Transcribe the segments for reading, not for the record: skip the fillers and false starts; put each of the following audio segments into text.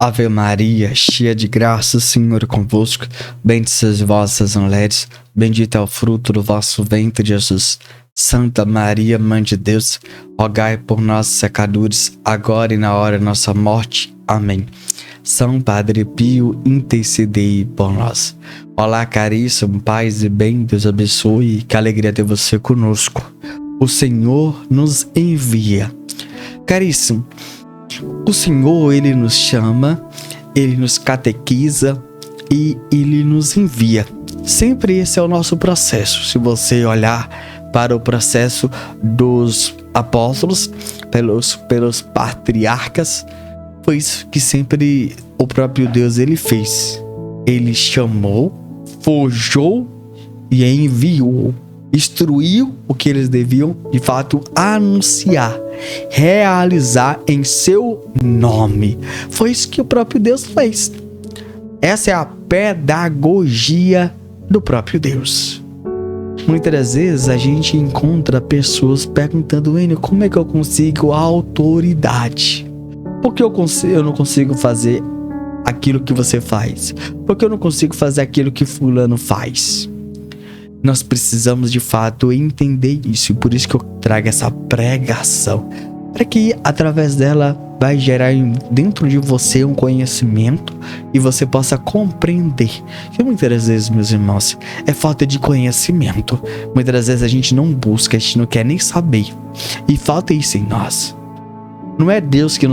Ave Maria, cheia de graça, o Senhor é convosco. Bendita sois vós, as mulheres, bendito é o fruto do vosso ventre, Jesus. Santa Maria, Mãe de Deus, rogai por nós, pecadores, agora e na hora de nossa morte. Amém. São Padre Pio, intercedei por nós. Olá, caríssimo, paz e bem, Deus abençoe, que alegria ter você conosco. O Senhor nos envia. Caríssimo, o Senhor, Ele nos chama, Ele nos catequiza e Ele nos envia. Sempre esse é o nosso processo. Se você olhar para o processo dos apóstolos, pelos patriarcas, foi isso que sempre o próprio Deus Ele fez. Ele chamou, forjou e enviou. Instruiu o que eles deviam, de fato, anunciar, realizar em seu nome. Foi isso que o próprio Deus fez. Essa é a pedagogia do próprio Deus. Muitas vezes a gente encontra pessoas perguntando: Enio, como é que eu consigo a autoridade? Por que eu não consigo fazer aquilo que você faz? Por que eu não consigo fazer aquilo que fulano faz? Nós precisamos de fato entender isso, e por isso que eu trago essa pregação, para que através dela vai gerar dentro de você um conhecimento e você possa compreender. E muitas vezes, meus irmãos, é falta de conhecimento. Muitas vezes a gente não busca, a gente não quer nem saber, e falta isso em nós. Não é Deus que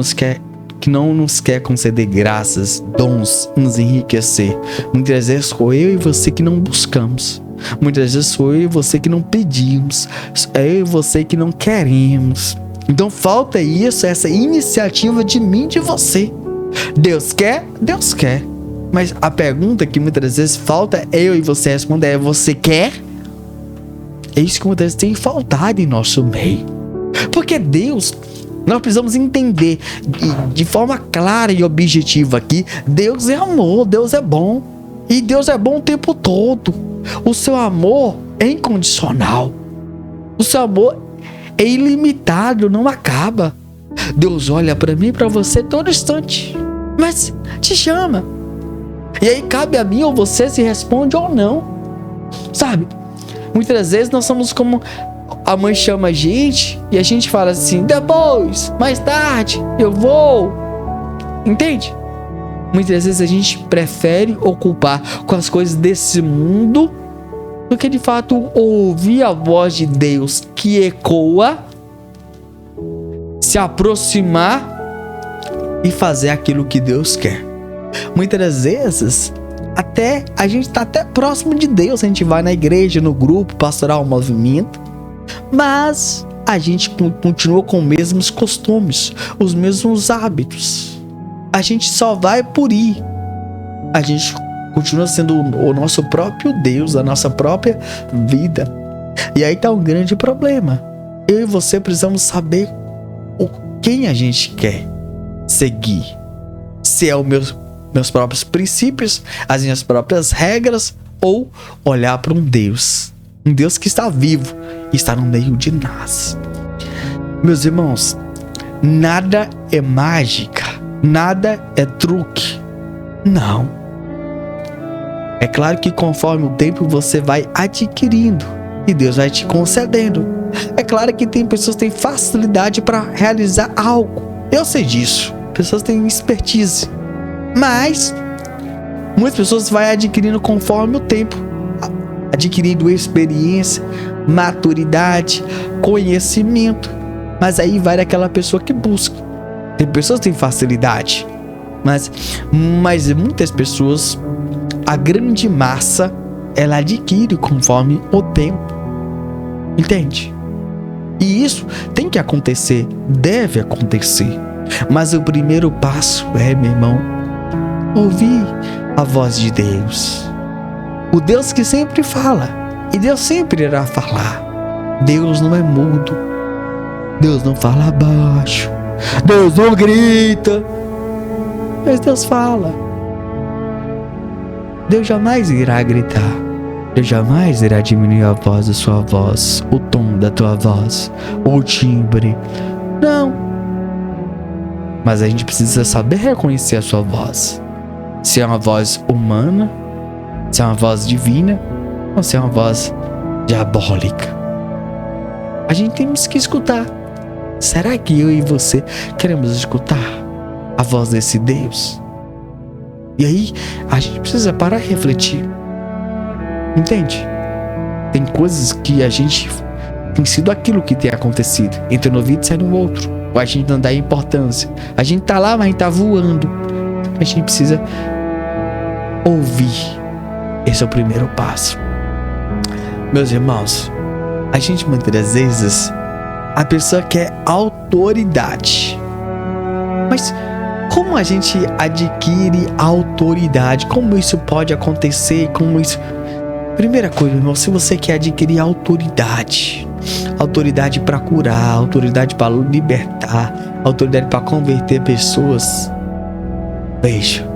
não nos quer conceder graças, dons, nos enriquecer. Muitas vezes sou eu e você que não buscamos. Muitas vezes sou eu e você que não pedimos. É eu e você que não queremos. Então falta isso, essa iniciativa de mim e de você. Deus quer? Deus quer. Mas a pergunta que muitas vezes falta é eu e você responder: é você quer? É isso que muitas vezes tem faltado em nosso meio. Porque Deus, nós precisamos entender de forma clara e objetiva aqui: Deus é amor, Deus é bom. E Deus é bom o tempo todo. O seu amor é incondicional. O seu amor é ilimitado, não acaba. Deus olha para mim e para você todo instante, mas te chama. E aí cabe a mim ou você se responde ou não. Sabe? Muitas vezes nós somos como a mãe chama a gente e a gente fala assim: depois, mais tarde, eu vou. Entende? Muitas vezes a gente prefere ocupar com as coisas desse mundo do que de fato ouvir a voz de Deus que ecoa, se aproximar e fazer aquilo que Deus quer. Muitas vezes a gente está até próximo de Deus, a gente vai na igreja, no grupo, pastoral, movimento, mas a gente continua com os mesmos costumes, os mesmos hábitos. A gente só vai por ir. A gente continua sendo o nosso próprio Deus, a nossa própria vida. E aí está um grande problema. Eu e você precisamos saber quem a gente quer seguir. Se é os meus próprios princípios, as minhas próprias regras, ou olhar para um Deus que está vivo e está no meio de nós. Meus irmãos, nada é mágica. Nada é truque. Não. É claro que conforme o tempo você vai adquirindo e Deus vai te concedendo. É claro que tem pessoas que têm facilidade para realizar algo. Eu sei disso. Pessoas têm expertise. Mas muitas pessoas vão adquirindo conforme o tempo. Adquirindo experiência, maturidade, conhecimento. Mas aí vai daquela pessoa que busca. Tem pessoas que têm facilidade, mas muitas pessoas, a grande massa, ela adquire conforme o tempo. Entende? E isso tem que acontecer, deve acontecer. Mas o primeiro passo é, meu irmão, ouvir a voz de Deus. O Deus que sempre fala, e Deus sempre irá falar. Deus não é mudo. Deus não fala baixo. Deus não grita, mas Deus fala. Deus jamais irá gritar. Deus jamais irá diminuir a voz da sua voz, o tom da tua voz, o timbre. Não. Mas a gente precisa saber reconhecer a sua voz. Se é uma voz humana, se é uma voz divina, ou se é uma voz diabólica. A gente tem que escutar. Será que eu e você queremos escutar a voz desse Deus? E aí, a gente precisa parar e refletir. Entende? Tem coisas que a gente tem sido aquilo que tem acontecido. Entra no ouvido e sai no outro. Ou a gente não dá importância. A gente tá lá, mas a gente tá voando. A gente precisa ouvir. Esse é o primeiro passo. Meus irmãos, a gente muitas vezes, a pessoa quer autoridade. Mas como a gente adquire autoridade? Como isso pode acontecer? Como isso... Primeira coisa, irmão, se você quer adquirir autoridade para curar, autoridade para libertar, autoridade para converter pessoas, veja,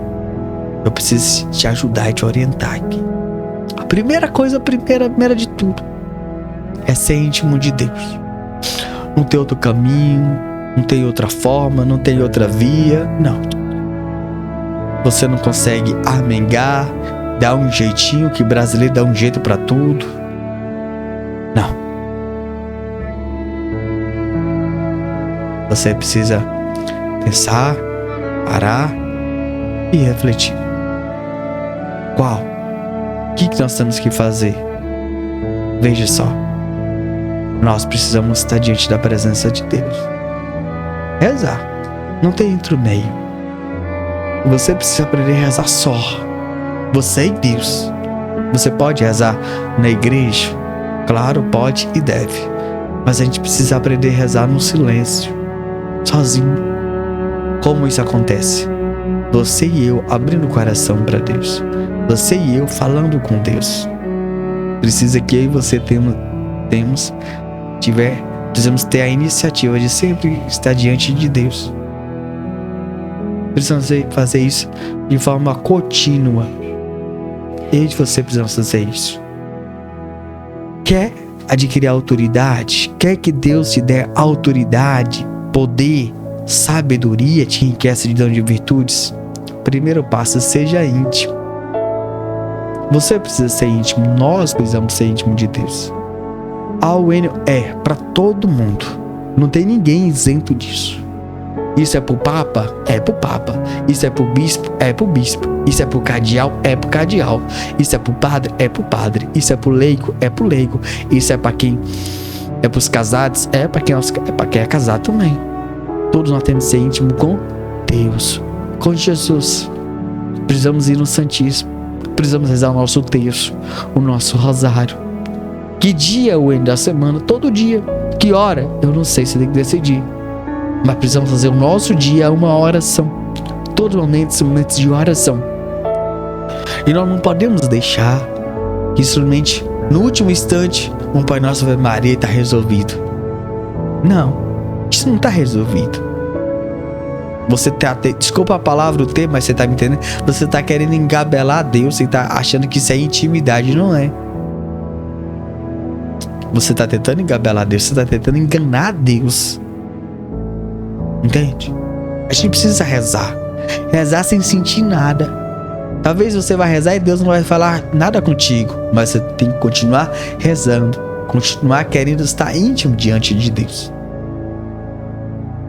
eu preciso te ajudar e te orientar aqui. A primeira coisa, primeira de tudo, é ser íntimo de Deus. Não tem outro caminho, não tem outra forma, não tem outra via, não. Você não consegue armengar, dar um jeitinho, que brasileiro dá um jeito pra tudo. Não. Você precisa pensar, parar e refletir. Qual? O que nós temos que fazer? Veja só. Nós precisamos estar diante da presença de Deus. Rezar. Não tem outro meio. Você precisa aprender a rezar só. Você e Deus. Você pode rezar na igreja? Claro, pode e deve. Mas a gente precisa aprender a rezar no silêncio, sozinho. Como isso acontece? Você e eu abrindo o coração para Deus. Você e eu falando com Deus. Precisa que eu e você precisamos ter a iniciativa de sempre estar diante de Deus. Precisamos fazer isso de forma contínua. Eu e você precisamos fazer isso. Quer adquirir autoridade? Quer que Deus te dê autoridade, poder, sabedoria, te enriquece de dom de virtudes? Primeiro passo, seja íntimo. Você precisa ser íntimo, nós precisamos ser íntimo de Deus. A UNO é para todo mundo. Não tem ninguém isento disso. Isso é pro Papa? É pro Papa. Isso é pro Bispo? É pro Bispo. Isso é pro Cardeal? É pro Cardeal. Isso é pro Padre? É pro Padre. Isso é pro Leigo? É pro Leigo. Isso é para quem é pros casados? É para quem é casado também. Todos nós temos que ser íntimo com Deus, com Jesus. Precisamos ir no Santíssimo. Precisamos rezar o nosso terço, o nosso rosário. Que dia o da semana? Todo dia. Que hora? Eu não sei, você tem que decidir. Mas precisamos fazer o nosso dia uma oração. Todos os momentos de oração. E nós não podemos deixar que somente no último instante um Pai Nosso Ave Maria está resolvido. Não, isso não está resolvido. Você desculpa a palavra, o termo, mas você tá me entendendo? Você tá querendo engabelar Deus, você tá achando que isso é intimidade, não é? Você tá tentando engabelar Deus, você tá tentando enganar Deus. Entende? A gente precisa rezar. Rezar sem sentir nada. Talvez você vai rezar e Deus não vai falar nada contigo, mas você tem que continuar rezando, continuar querendo estar íntimo diante de Deus.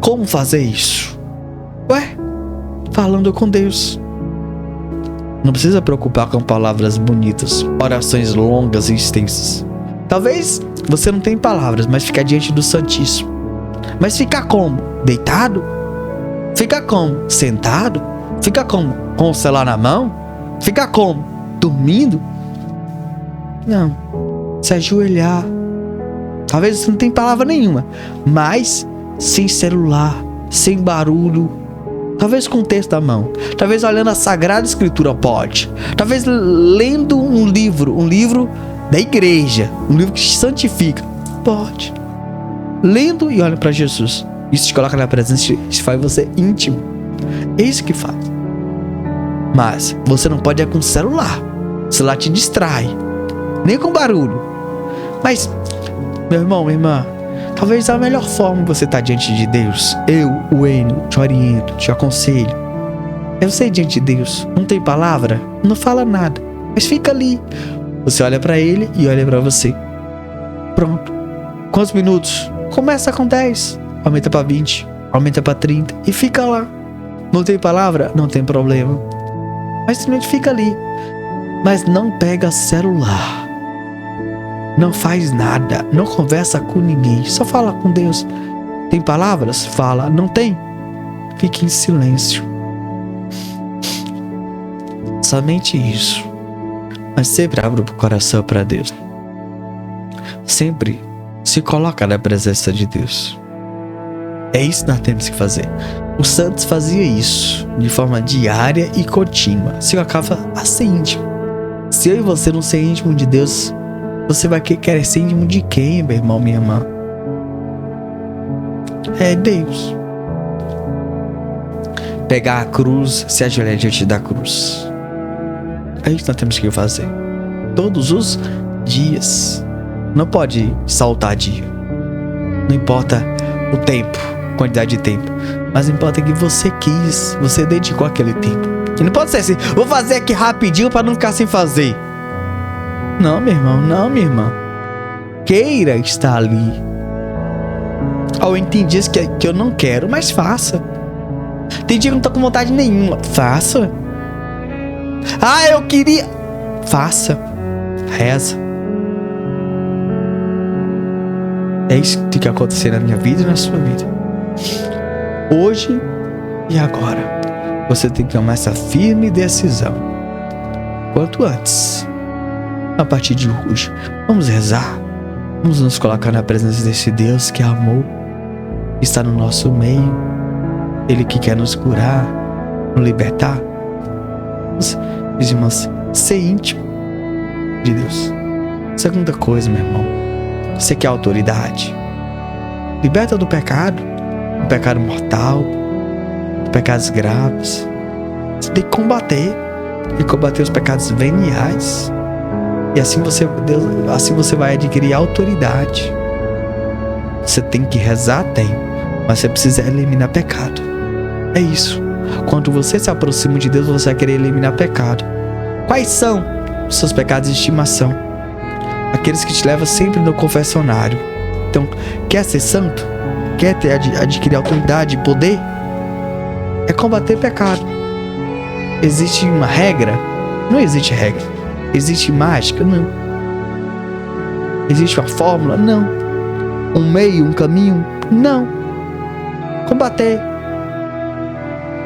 Como fazer isso? Ué, falando com Deus. Não precisa preocupar com palavras bonitas, orações longas e extensas. Talvez você não tenha palavras, mas ficar diante do Santíssimo. Mas ficar como? Deitado? Ficar como? Sentado? Ficar como? Com o celular na mão? Ficar como? Dormindo? Não. Se ajoelhar. Talvez você não tenha palavra nenhuma, mas sem celular, sem barulho. Talvez com o texto da mão. Talvez olhando a Sagrada Escritura, pode. Talvez lendo um livro da igreja. Um livro que te santifica. Pode. Lendo e olha para Jesus. Isso te coloca na presença, isso faz você íntimo. É isso que faz. Mas você não pode ir com o celular. O celular te distrai. Nem com barulho. Mas, meu irmão, minha irmã, Talvez a melhor forma você estar diante de Deus, eu, o Enio, te oriento, te aconselho. É você diante de Deus, não tem palavra, não fala nada, mas fica ali. Você olha pra Ele e olha pra você. Pronto. Quantos minutos? Começa com 10, aumenta pra 20, aumenta pra 30 e fica lá. Não tem palavra? Não tem problema. Mas simplesmente fica ali. Mas não pega celular. Não faz nada. Não conversa com ninguém. Só fala com Deus. Tem palavras? Fala. Não tem? Fique em silêncio. Somente isso. Mas sempre abra o coração para Deus. Sempre se coloca na presença de Deus. É isso que nós temos que fazer. Os santos faziam isso de forma diária e contínua. Se acaba a ser íntimo. Se eu e você não ser íntimo de Deus, você vai querer ser íntimo de quem, meu irmão, minha irmã? É Deus. Pegar a cruz, se ajoelhar diante da cruz. É isso que nós temos que fazer. Todos os dias. Não pode saltar dia. Não importa o tempo, quantidade de tempo. Mas importa que você quis, você dedicou aquele tempo. E não pode ser assim, vou fazer aqui rapidinho para não ficar sem fazer. Não, meu irmão, não, minha irmã. Queira estar ali. Eu entendi isso que eu não quero, mas faça. Tem dia que não tô com vontade nenhuma. Faça. Ah, eu queria. Faça. Reza. É isso que tem que acontecer na minha vida e na sua vida. Hoje e agora. Você tem que tomar essa firme decisão. Quanto antes. A partir de hoje. Vamos rezar. Vamos nos colocar na presença desse Deus que é amor. Está no nosso meio. Ele que quer nos curar. Nos libertar. Meus irmãos, ser íntimo de Deus. Segunda coisa, meu irmão. Você quer autoridade? Liberta do pecado mortal, pecados graves. Você tem que combater e combater os pecados veniais. E assim você vai adquirir autoridade. Você tem que rezar, mas você precisa eliminar pecado. É isso. Quando você se aproxima de Deus, você vai querer eliminar pecado. Quais são os seus pecados de estimação? Aqueles que te levam sempre no confessionário. Então, quer ser santo? Quer adquirir autoridade e poder? É combater pecado. Existe uma regra? Não existe regra. Existe mágica? Não. Existe uma fórmula? Não. Um meio, um caminho? Não. Combater.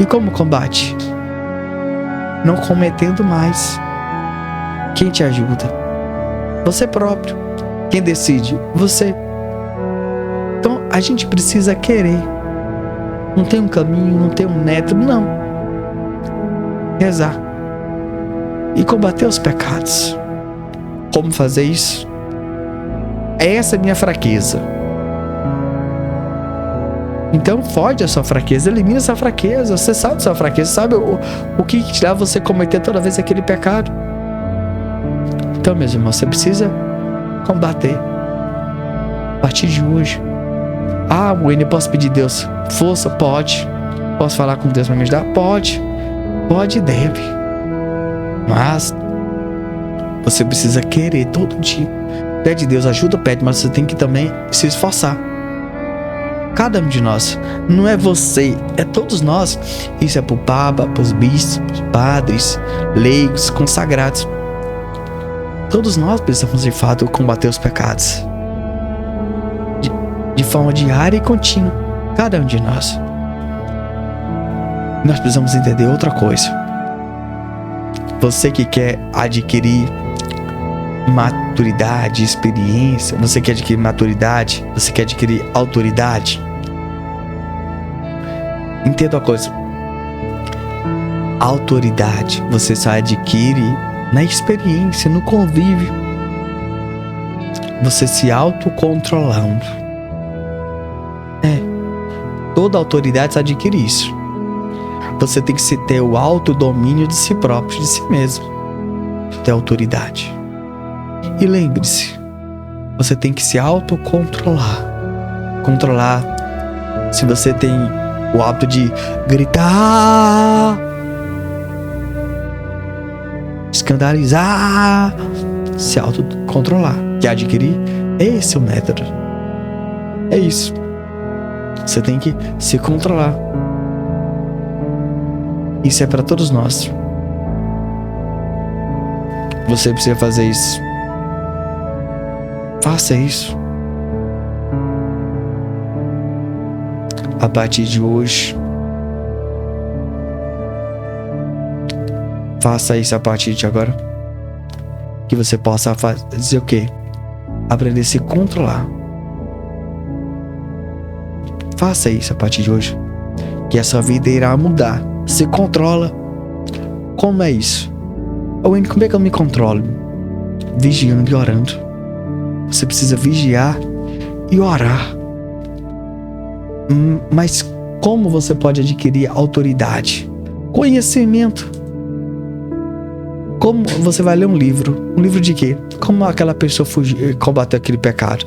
E como combate? Não cometendo mais. Quem te ajuda? Você próprio. Quem decide? Você. Então a gente precisa querer. Não tem um caminho, não tem um método, não. Rezar. E combater os pecados. Como fazer isso? Essa é a minha fraqueza. Então foge a sua fraqueza, elimina essa fraqueza. Você sabe a sua fraqueza, sabe o que te leva você a cometer toda vez aquele pecado. Então, meus irmãos, você precisa combater. A partir de hoje. Ah, Wayne, posso pedir a Deus força? Pode. Posso falar com Deus para me ajudar? Pode. Pode e deve. Mas você precisa querer todo dia. Pede a Deus ajuda, pede, mas você tem que também se esforçar. Cada um de nós. Não é você, é todos nós. Isso é pro Papa, pros bispos, padres, leigos, consagrados. Todos nós precisamos de fato combater os pecados. De forma diária e contínua. Cada um de nós. Nós precisamos entender outra coisa. Você que quer adquirir maturidade, experiência, você quer adquirir maturidade, você quer adquirir autoridade. Entenda uma coisa. Autoridade você só adquire na experiência, no convívio. Você se autocontrolando. Toda autoridade só adquire isso. Você tem que ter o autodomínio de si próprio, de si mesmo. Ter autoridade. E lembre-se, você tem que se autocontrolar. controlar. Se você tem o hábito de gritar, escandalizar, se autocontrolar, que adquirir, esse é o método. É isso. Você tem que se controlar. Isso é para todos nós. Você precisa fazer isso. Faça isso. A partir de hoje. Faça isso a partir de agora. Que você possa fazer o quê? Aprender a se controlar. Faça isso a partir de hoje. Que a sua vida irá mudar. Se controla. Como é isso? Wayne, como é que eu me controlo? Vigiando e orando. Você precisa vigiar e orar. Mas como você pode adquirir autoridade? Conhecimento. Como você vai ler um livro? Um livro de quê? Como aquela pessoa combater aquele pecado?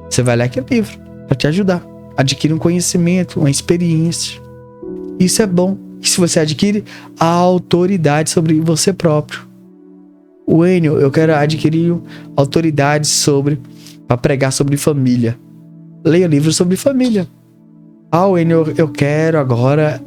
Você vai ler aquele livro para te ajudar. Adquire um conhecimento, uma experiência. Isso é bom. E se você adquire a autoridade sobre você próprio. Wayne, eu quero adquirir autoridade para pregar sobre família. Leia livros sobre família. Wayne, eu quero agora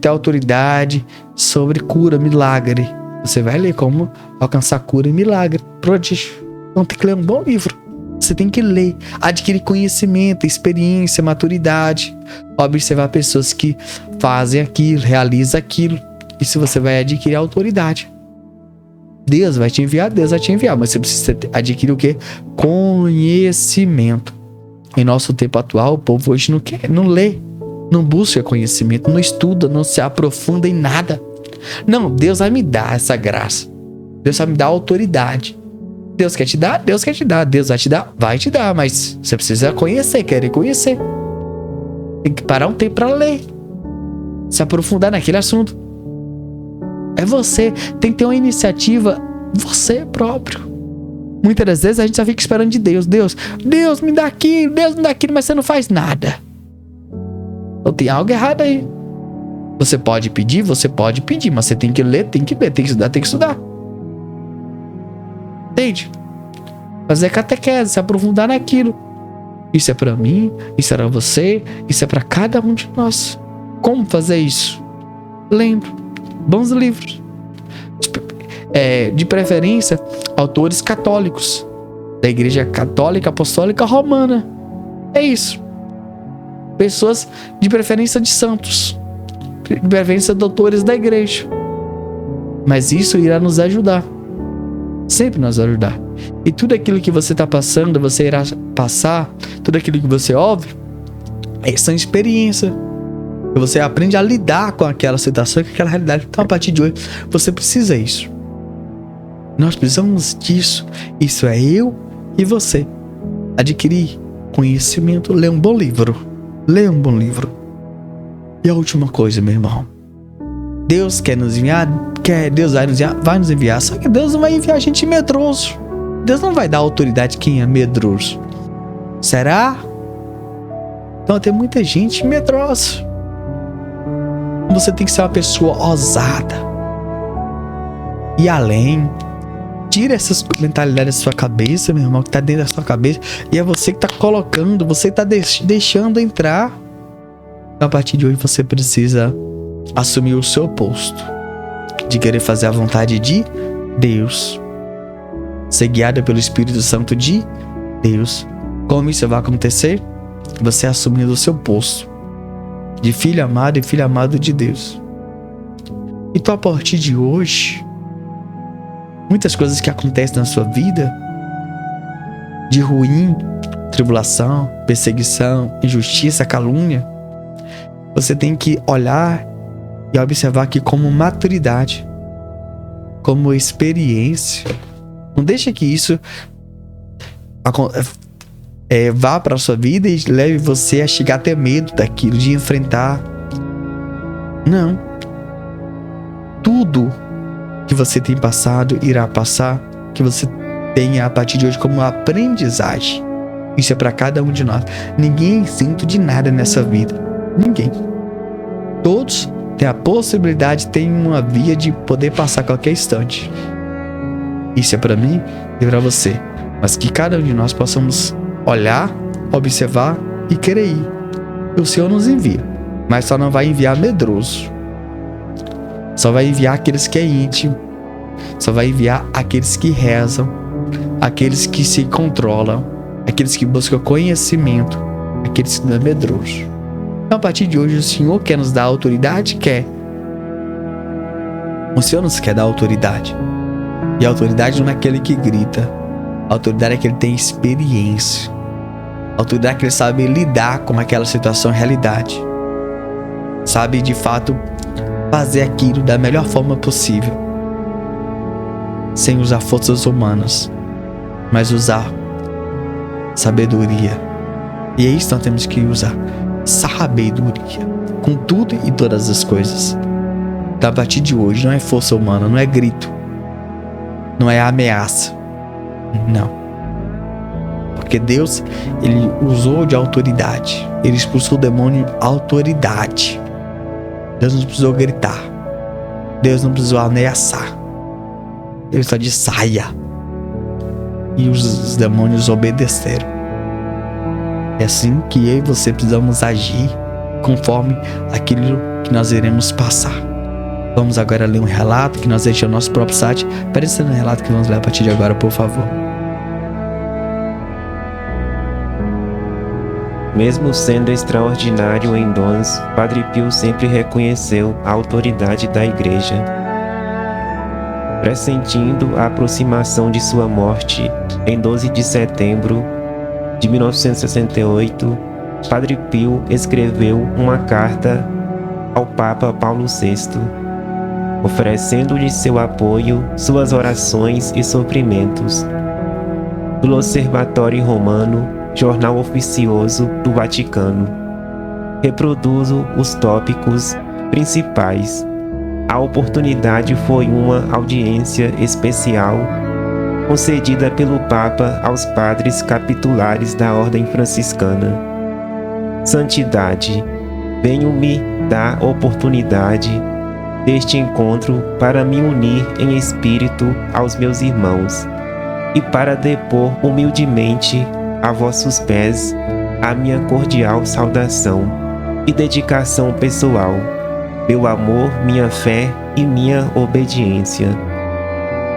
ter autoridade sobre cura, milagre. Você vai ler como alcançar cura e milagre, prodígio. Então tem que ler um bom livro. Você tem que ler, adquirir conhecimento, experiência, maturidade. Observar pessoas que fazem aquilo, realizam aquilo. Isso você vai adquirir autoridade. Deus vai te enviar, mas você precisa adquirir o quê? Conhecimento. Em nosso tempo atual, o povo hoje não quer, não lê, não busca conhecimento, não estuda, não se aprofunda em nada. Não, Deus vai me dar essa graça. Deus vai me dar autoridade. Deus quer te dar, Deus quer te dar. Deus vai te dar, mas você precisa conhecer, querer conhecer. Tem que parar um tempo para ler, se aprofundar naquele assunto. É você, tem que ter uma iniciativa, você próprio. Muitas das vezes a gente só fica esperando de Deus. Deus me dá aquilo, mas você não faz nada. Então tem algo errado aí. Você pode pedir, mas você tem que ler, tem que estudar. Entende? Fazer catequese, se aprofundar naquilo. Isso é pra mim, isso é pra você, isso é pra cada um de nós. Como fazer isso? Lendo bons livros. De preferência, autores católicos da Igreja Católica Apostólica Romana. É isso. Pessoas de preferência de santos, de preferência doutores da igreja. Mas isso irá nos ajudar. Sempre nos ajudar. E tudo aquilo que você está passando, você irá passar. Tudo aquilo que você ouve, são experiência. Você aprende a lidar com aquela situação, com aquela realidade. Então, a partir de hoje, você precisa disso. Nós precisamos disso. Isso é eu e você. Adquirir conhecimento, ler um bom livro. E a última coisa, meu irmão. Deus quer nos enviar? Deus vai nos enviar. Só que Deus não vai enviar gente medroso. Deus não vai dar autoridade a quem é medroso. Será? Então tem muita gente medrosa. Você tem que ser uma pessoa ousada. E além, tira essas mentalidades da sua cabeça, meu irmão, que tá dentro da sua cabeça. E é você que tá colocando, você que tá deixando entrar. A partir de hoje você precisa assumir o seu posto. De querer fazer a vontade de Deus. Ser guiada pelo Espírito Santo de Deus. Como isso vai acontecer? Você assumindo o seu posto de filho amado e filho amado de Deus. Então, a partir de hoje, muitas coisas que acontecem na sua vida, de ruim, tribulação, perseguição, injustiça, calúnia, você tem que olhar e observar aqui como maturidade, como experiência. Não deixa que isso vá para a sua vida e leve você a chegar a ter medo daquilo, de enfrentar. Não. Tudo que você tem passado irá passar, que você tenha a partir de hoje como aprendizagem. Isso é para cada um de nós. Ninguém é isento de nada nessa vida. Ninguém. Todos têm a possibilidade, têm uma via de poder passar a qualquer instante. Isso é para mim e para você. Mas que cada um de nós possamos olhar, observar e querer ir. O Senhor nos envia, mas só não vai enviar medroso. Só vai enviar aqueles que é íntimo. Só vai enviar aqueles que rezam, aqueles que se controlam, aqueles que buscam conhecimento, aqueles que não é medroso. Então, a partir de hoje, o Senhor quer nos dar autoridade? Quer. O Senhor nos quer dar autoridade. E a autoridade não é aquele que grita. A autoridade é que ele tem experiência. A autoridade é que ele sabe lidar com aquela situação realidade. Sabe, de fato, fazer aquilo da melhor forma possível. Sem usar forças humanas, mas usar sabedoria. E é isso que nós temos que usar. Sabedoria. Com tudo e todas as coisas. Então, a partir de hoje, não é força humana, não é grito. Não é ameaça. Não. Porque Deus, ele usou de autoridade. Ele expulsou o demônio autoridade. Deus não precisou gritar. Deus não precisou ameaçar. Ele só disse saia. E os demônios obedeceram. É assim que eu e você precisamos agir conforme aquilo que nós iremos passar. Vamos agora ler um relato que nós deixamos no nosso próprio site. Aparece no relato que vamos ler a partir de agora, por favor. Mesmo sendo extraordinário em dons, Padre Pio sempre reconheceu a autoridade da Igreja. Pressentindo a aproximação de sua morte, em 12 de setembro de 1968, Padre Pio escreveu uma carta ao Papa Paulo VI, oferecendo-lhe seu apoio, suas orações e sofrimentos. Do Observatório Romano, jornal oficioso do Vaticano, reproduzo os tópicos principais. A oportunidade foi uma audiência especial concedida pelo Papa aos padres capitulares da Ordem Franciscana. Santidade, venho-me dar oportunidade deste encontro para me unir em espírito aos meus irmãos e para depor humildemente a vossos pés a minha cordial saudação e dedicação pessoal, meu amor, minha fé e minha obediência.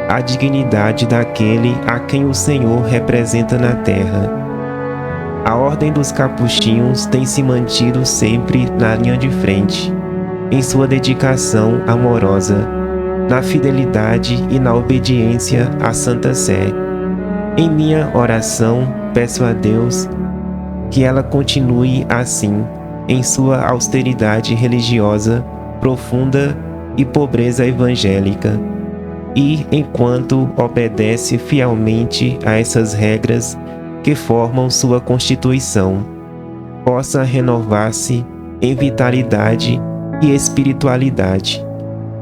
A dignidade daquele a quem o Senhor representa na terra. A Ordem dos Capuchinhos tem se mantido sempre na linha de frente, em sua dedicação amorosa, na fidelidade e na obediência à Santa Sé. Em minha oração, peço a Deus que ela continue assim, em sua austeridade religiosa profunda e pobreza evangélica, e enquanto obedece fielmente a essas regras que formam sua constituição, possa renovar-se em vitalidade e espiritualidade,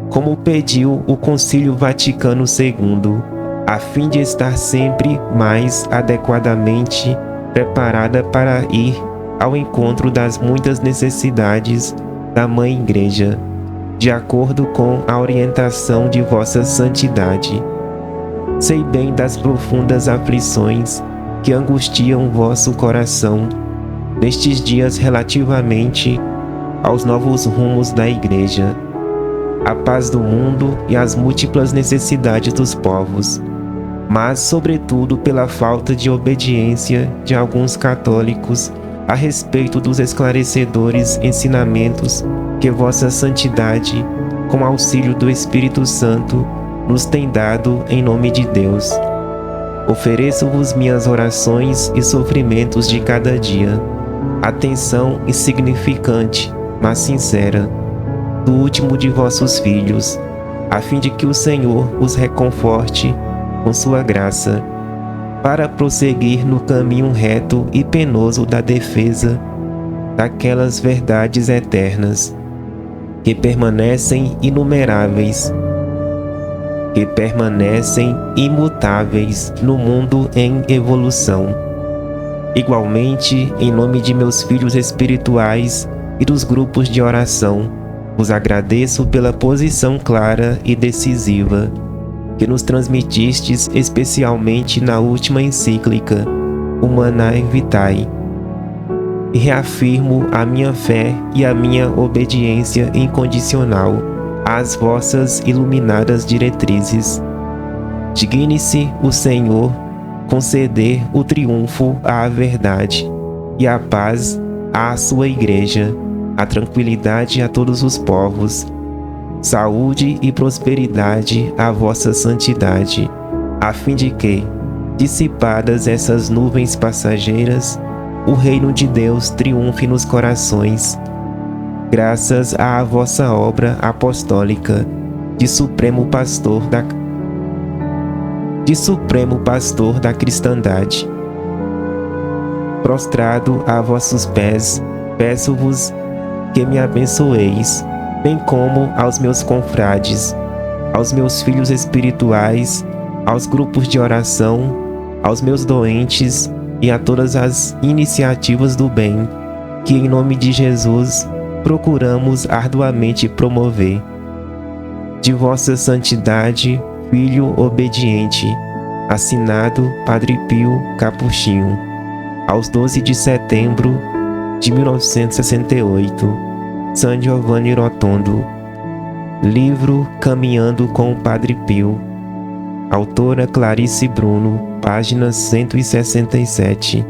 como pediu o Concílio Vaticano II, a fim de estar sempre mais adequadamente preparada para ir ao encontro das muitas necessidades da Mãe Igreja, de acordo com a orientação de vossa santidade. Sei bem das profundas aflições que angustiam vosso coração nestes dias relativamente aos novos rumos da Igreja, a paz do mundo e as múltiplas necessidades dos povos, mas sobretudo pela falta de obediência de alguns católicos a respeito dos esclarecedores ensinamentos que vossa santidade, com auxílio do Espírito Santo, nos tem dado em nome de Deus. Ofereço-vos minhas orações e sofrimentos de cada dia, atenção insignificante, mas sincera, do último de vossos filhos, a fim de que o Senhor os reconforte com sua graça, para prosseguir no caminho reto e penoso da defesa daquelas verdades eternas, que permanecem inumeráveis, que permanecem imutáveis no mundo em evolução, Igualmente, em nome de meus filhos espirituais e dos grupos de oração, vos agradeço pela posição clara e decisiva que nos transmitistes, especialmente na última encíclica, Humanae Vitae, e reafirmo a minha fé e a minha obediência incondicional às vossas iluminadas diretrizes. Digne-se o Senhor conceder o triunfo à verdade e a paz à sua Igreja, a tranquilidade a todos os povos, saúde e prosperidade à vossa santidade, a fim de que, dissipadas essas nuvens passageiras, o reino de Deus triunfe nos corações, graças à vossa obra apostólica de Supremo Pastor da cristandade. Prostrado a vossos pés, peço-vos que me abençoeis, bem como aos meus confrades, aos meus filhos espirituais, aos grupos de oração, aos meus doentes e a todas as iniciativas do bem que, em nome de Jesus, procuramos arduamente promover. De vossa santidade, Filho obediente, assinado Padre Pio Capuchinho, aos 12 de setembro de 1968, San Giovanni Rotondo. Livro Caminhando com o Padre Pio. Autora Clarice Bruno, página 167.